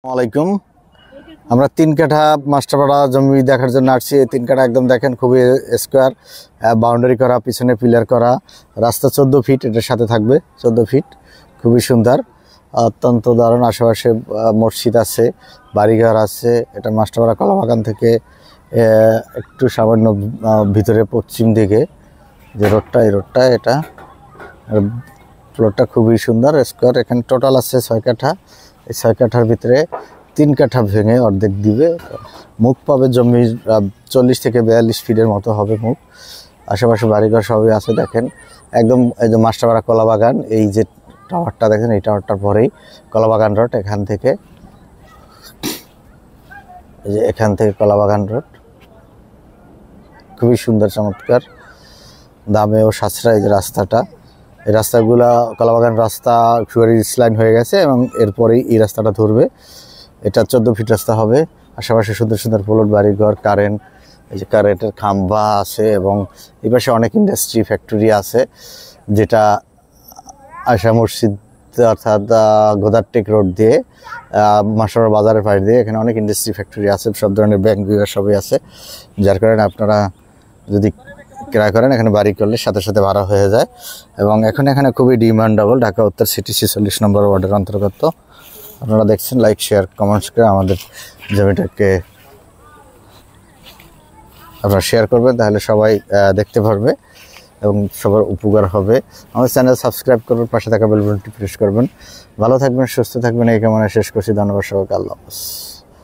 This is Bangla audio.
আসসালামাইকুম। আমরা 3 কাঠা মাস্টারপাড়া জমি দেখার জন্য আসছি। এই 3 কাঠা একদম দেখেন খুবই স্কোয়ার, বাউন্ডারি করা, পিছনে পিলার করা, রাস্তা 14 ফিট এটার সাথে থাকবে, 14 ফিট, খুবই সুন্দর, অত্যন্ত দারুণ। আশেপাশে মসজিদ আছে, বাড়িঘর আছে। এটা মাস্টারপাড়া কলাবাগান থেকে একটু সামান্য ভিতরে পশ্চিম দিকে যে রোডটা, এই রোডটা, এটা প্লটটা খুবই সুন্দর স্কোয়ার। এখানে টোটাল আছে 6 কাঠা। এই 6 কাঠার ভিতরে 3 কাঠা ভেঙে অর্ধেক দিবে। মুখ পাবে জমির 40 থেকে 42 ফিটের মতো হবে মুখ। আশেপাশে বাড়িঘর সবই আছে। দেখেন একদম এই যে মাস্টারপাড়া কলাবাগান, এই যে টাওয়ারটা দেখেন, এই টাওয়ারটার পরেই কলাবাগান রোড। এখান থেকে এই যে এখান থেকে কলাবাগান রোড খুবই সুন্দর, চমৎকার, দামেও সাশ্রয়। এই যে রাস্তাটা, এই রাস্তাগুলা কলাবাগান রাস্তা সুয়ারিস লাইন হয়ে গেছে এবং এরপরেই এই রাস্তাটা ধরবে। এটা 14 ফিট রাস্তা হবে। আশেপাশে সুন্দর সুন্দর প্লট, বাড়িঘর, কারেন্ট, এই যে কারেন্টের খাম্বা আছে এবং এই পাশে অনেক ইন্ডাস্ট্রি ফ্যাক্টরি আছে, যেটা আশা মসজিদ অর্থাৎ গোদারটেক রোড দিয়ে মাস্টারপাড়া বাজারের পাশ দিয়ে এখানে অনেক ইন্ডাস্ট্রি ফ্যাক্টরি আছে, সব ধরনের ব্যাংক বিভাগ সবই আছে। যার কারণে আপনারা যদি ক্রয় করেন এখানে বাড়ি করলে সাথে সাথে ভাড়া হয়ে যায়। এবং এখানে খুবই ডিমান্ডেবল, ঢাকা উত্তর সিটি 46 নম্বর ওয়ার্ডের অন্তর্গত। আপনারা দেখছেন, লাইক, শেয়ার, কমেন্টস করে আমাদের জমিটাকে আপনারা শেয়ার করবেন, তাহলে সবাই দেখতে পারবে এবং সবার উপকার হবে। আমাদের চ্যানেল সাবস্ক্রাইব করবেন, পাশে থাকা বেল বাটনটি প্রেস করবেন। ভালো থাকবেন, সুস্থ থাকবেন, এই কামনা শেষ করছি। ধন্যবাদ সবাইকে। আল্লাহ হাফেজ।